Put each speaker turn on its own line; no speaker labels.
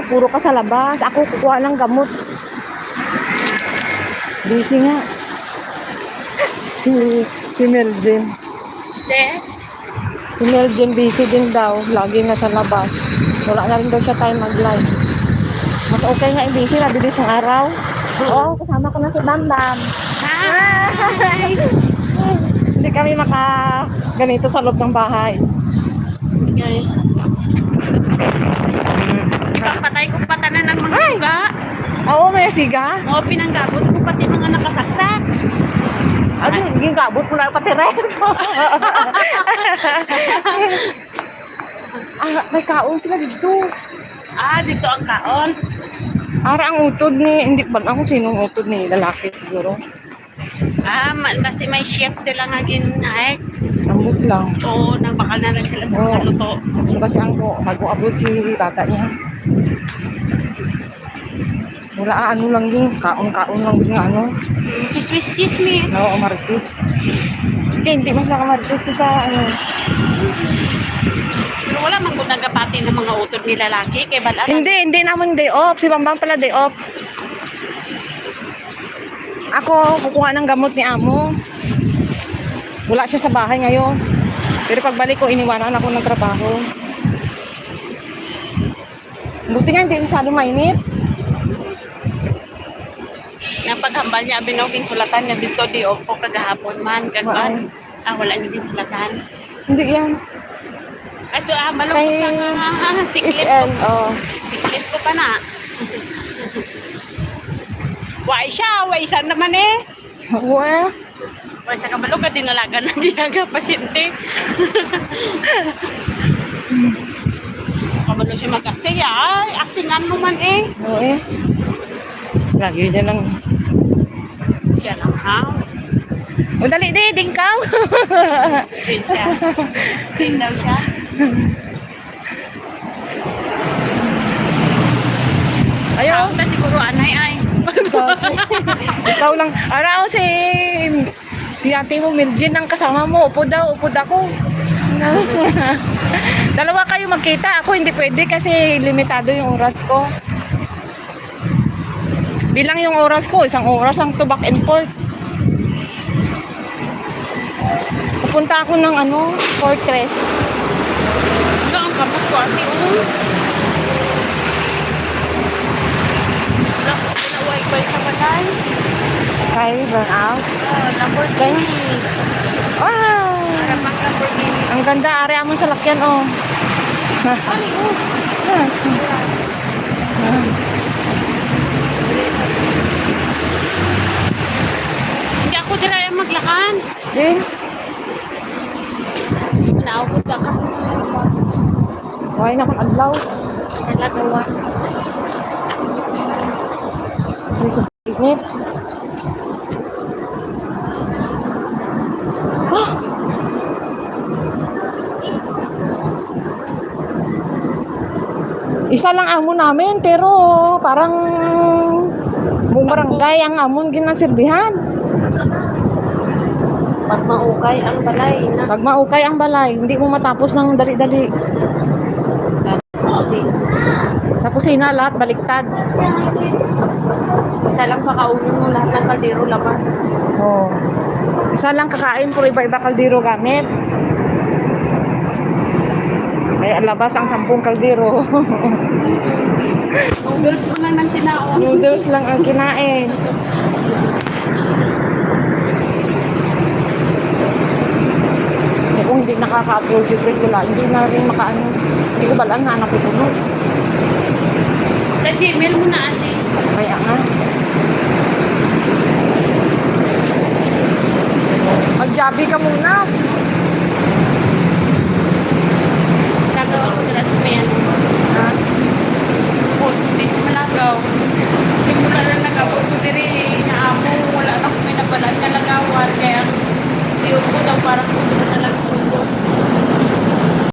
Puro ka sa labas. Ako kukuha ng gamot. Busy nga. Si Melvin. Si Melvin busy din daw. Lagi na sa labas. Wala na rin daw siya time mag-live. Mas okay nga yung busy. Nabilis yung araw. Oo, kasama ko na si Bambam. Hi! Hindi kami ganito sa loob ng bahay.
Guys. Ipapatay ko patanan ng mga siga.
Oo, may siga.
Oo, pinanggabot ko pati mga nakasaksak.
Ano, yung gabot mo na pati rin. May kaon sila dito.
Dito ang kaon.
Ara ang utod ni, hindi ba ako sinong utod ni lalaki siguro.
Kasi may chef sila nga ginahit.
Ambot lang.
Oo, nagbakal na rin sila sa mga luto.
Kasi ang mag-uabot si tata niya. Wala ano lang din, kaon-kaon lang din ano.
Chismis.
Oo, martis. Hindi mas nakamartis sa ano.
Pero wala mang nagapati ng mga utod ni lalaki kay balaan.
Hindi naman day off. Si Bambang pala day off. Ako, kukuha ng gamot ni Amo. Wala siya sa bahay ngayon. Pero pagbalik ko, iniwanan ako ng trabaho. Buti nga, hindi masyado mainit.
Napaghambal niya, binoging sulatan niya dito, di opo kagahapon man. Kagwan. Wala niya din sulatan.
Hindi yan.
So, malungkot sa siklit ko. Siklit ko pa na. Wai isa naman eh.
Well,
Wai sa kabalo ka dinalagan na diyaga pasyente. Kabalo siya mag-acting actingan mo man eh.
oo eh. Lagi niya lang.
Siya lang ha.
O dali di, dingkaw.
Ding daw siya.
Ayaw.
Na siguro anay ay.
Ikaw lang. Araw si ate mo, Miljin, ang kasama mo. Upod ako. Dalawa kayo magkita. Ako hindi pwede kasi limitado yung oras ko. Bilang yung oras ko, 1 oras lang to back and forth. Pupunta ako ng Fortress.
Wala ang kabot ko ate. Wala wifi sa balay.
Kaya burn out.
Lamborghini.
Wow!
Kapag Lamborghini.
Ang ganda, area mo sa lakyan, oh.
Hindi ako diraya maglakan.
Eh,
Naabot lang ako.
why na kung adlaw?
Nalagawa.
May subinit. Isa lang amon namin, pero parang buong barangay ang amon ginasirbihan.
Pag maukay ang balay na.
Pag maukay ang balay, hindi mo matapos ng dali-dali. Sa kusina, lahat baliktad.
Isa lang pakaunin mo lahat ng kaldero labas.
Oh. Isa lang kakain, puro iba-iba kaldero gamit. Kaya labas ang 10 kaldero.
Noodles mo lang ng tinaon.
Noodles lang ang kinain. Eh, kung hindi nakaka-upload si Fred, wala. Hindi na rin makaano. Hindi ko balaan na napupuno.
Sa Gmail mo na ate.
Kaya nga. Mag-jobby ka muna.